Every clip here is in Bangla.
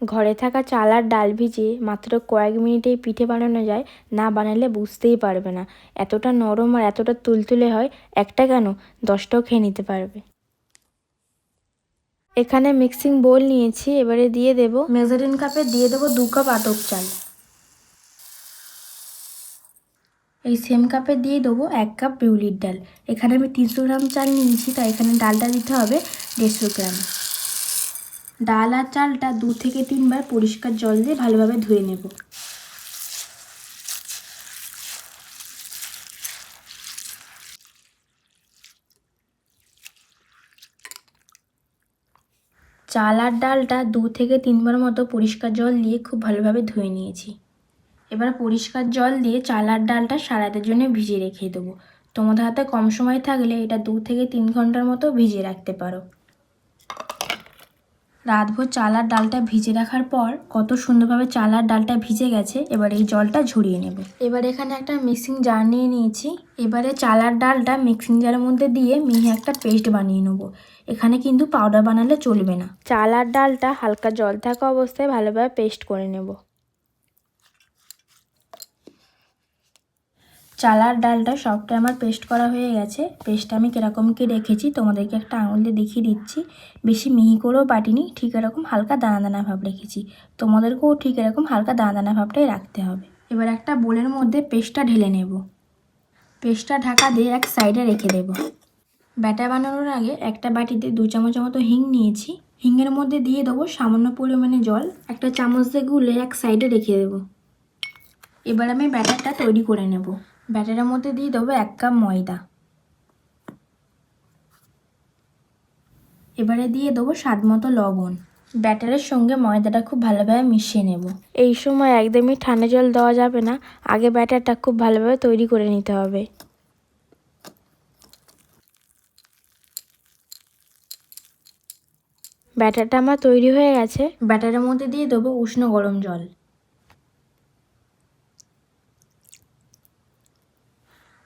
ঘরে থাকা চাল আর ডাল ভিজিয়ে মাত্র কয়েক মিনিটেই পিঠে বানানো যায়, না বানালে বুঝতেই পারবে না। এতটা নরম আর এতটা তুলতুলে হয়, একটা কেন 10টাও খেয়ে নিতে পারবে। এখানে মিক্সিং বোল নিয়েছি, এবারে দিয়ে দেব মেজারিং কাপে দিয়ে দেবো 2 কাপ আতপ চাল। এই সেম কাপে দিয়ে দেবো 1 কাপ বিউলির ডাল। এখানে আমি 300 গ্রাম চাল নিয়েছি, তাই এখানে ডালটা দিতে হবে 150 গ্রাম। ডাল আর চালটা 2 থেকে 3 বার পরিষ্কার জল দিয়ে ভালোভাবে ধুয়ে নেব। চাল আর ডালটা 2 থেকে 3 বার মতো পরিষ্কার জল দিয়ে খুব ভালোভাবে ধুয়ে নিয়েছি। এবার পরিষ্কার জল দিয়ে চাল আর ডালটা সারা রাতের জন্য ভিজিয়ে রেখে দেবো। তোমাদের হাতে কম সময় থাকলে এটা 2 থেকে 3 ঘন্টার মতো ভিজিয়ে রাখতে পারো। রাতভর চাল আর ডালটা ভিজে রাখার পর কত সুন্দরভাবে চাল আর ডালটা ভিজে গেছে। এবার এই জলটা ঝরিয়ে নেব। এবার এখানে একটা মিক্সিং জার নিয়ে নিয়েছি। এবারে চাল আর ডালটা মিক্সিং জারের মধ্যে দিয়ে মিহি একটা পেস্ট বানিয়ে নেব। এখানে কিন্তু পাউডার বানালে চলবে না। চাল আর ডালটা হালকা জল থাকা অবস্থায় ভালোভাবে পেস্ট করে নেব। চাল আর ডালটা সবটা আমার পেস্ট করা হয়ে গেছে। পেস্টটা আমি কীরকম কি রেখেছি তোমাদেরকে একটা আঙুল দিয়ে দেখিয়ে দিচ্ছি। বেশি মিহি করেও বাটিনি, ঠিক এরকম হালকা দানা দানা ভাব রেখেছি। তোমাদেরকেও ঠিক এরকম হালকা দানা দানা ভাবটাই রাখতে হবে। এবার একটা বোলের মধ্যে পেস্টটা ঢেলে নেব। পেস্টটা ঢাকা দিয়ে এক সাইডে রেখে দেব। ব্যাটা বানানোর আগে একটা বাটিতে 2 চামচের মতো হিং নিয়েছি। হিংয়ের মধ্যে দিয়ে দেবো সামান্য পরিমাণে জল। একটা চামচ দিয়ে গুলে এক সাইডে রেখে দেবো। এবার আমি ব্যাটারটা তৈরি করে নেব। ব্যাটারের মধ্যে দিয়ে দেবো 1 কাপ ময়দা। এবারে দিয়ে দেবো স্বাদ মতো লবণ। ব্যাটারের সঙ্গে ময়দাটা খুব ভালোভাবে মিশিয়ে নেব। এই সময় একদমই ঠান্ডা জল দেওয়া যাবে না, আগে ব্যাটারটা খুব ভালোভাবে তৈরি করে নিতে হবে। ব্যাটারটা আমার তৈরি হয়ে গেছে। ব্যাটারের মধ্যে দিয়ে দেবো উষ্ণ গরম জল।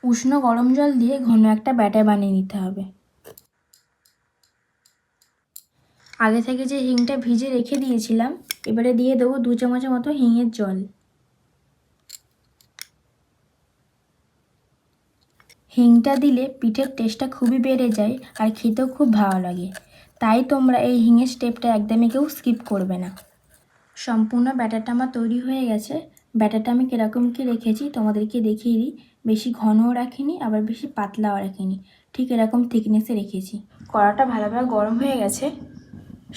উষ্ণ গরম জল দিয়ে ঘন একটা ব্যাটার বানিয়ে নিতে হবে। আগে থেকে যে হিংটা ভিজে রেখে দিয়েছিলাম, এবারে দিয়ে দেবো 2 চামচের মতো হিঙের জল। হিংটা দিলে পিঠের টেস্টটা খুবই বেড়ে যায় আর খেতেও খুব ভালো লাগে। তাই তোমরা এই হিঙের স্টেপটা একদমই কেউ স্কিপ করবে না। সম্পূর্ণ ব্যাটারটা আমার তৈরি হয়ে গেছে। ব্যাটারটা আমি কীরকম কী রেখেছি তোমাদেরকে দেখিয়ে দিই। বেশি ঘনও রাখিনি, আবার বেশি পাতলাও রাখিনি, ঠিক এরকম থিকনেসে রেখেছি। কড়াটা ভালোভাবে গরম হয়ে গেছে।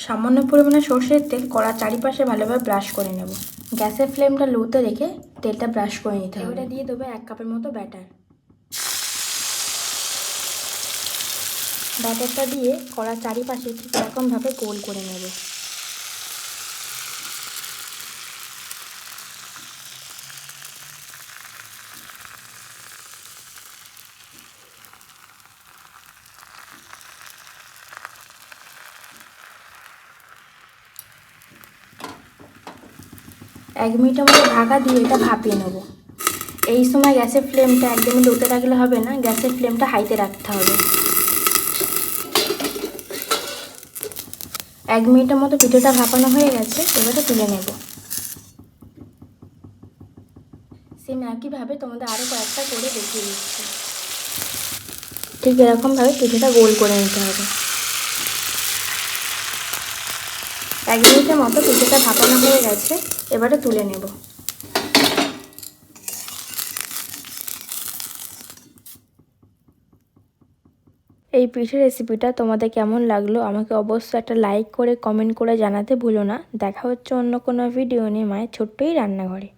সামান্য পরিমাণে সর্ষের তেল কড়ার চারিপাশে ভালোভাবে ব্রাশ করে নেব। গ্যাসের ফ্লেমটা লোতে রেখে তেলটা ব্রাশ করে নিতে হবে। এবারে দিয়ে দেবো 1 কাপের মতো ব্যাটার। ব্যাটারটা দিয়ে কড়ার চারিপাশে ঠিক এরকমভাবে গোল করে নেব। এক মিনিটের মতো ঢাকা দিয়ে এটা ভাপিয়ে নেব। এই সময় গ্যাসের ফ্লেমটা একদমই লোতে রাখলে হবে না, গ্যাসের ফ্লেমটা হাইতে রাখতে হবে। 1 মিনিটের মতো পিঠেটা ভাপানো হয়ে গেছে, এবারে তুলে নেব। সেম একইভাবে তোমাদের আরও কয়েকটা করে দেখিয়ে দিচ্ছি। ঠিক এরকমভাবে পিঠেটা গোল করে নিতে হবে। 1 মিনিটের মতো পিঠেটা ভাপানো হয়ে গেছে, এবারে তুলে নেব। এই পিঠের রেসিপিটা তোমাদের কেমন লাগলো আমাকে অবশ্যই একটা লাইক করে কমেন্ট করে জানাতে ভুলো না। দেখা হচ্ছে অন্য কোনো ভিডিও নিয়ে মায়ের ছোট্টই রান্নাঘরে।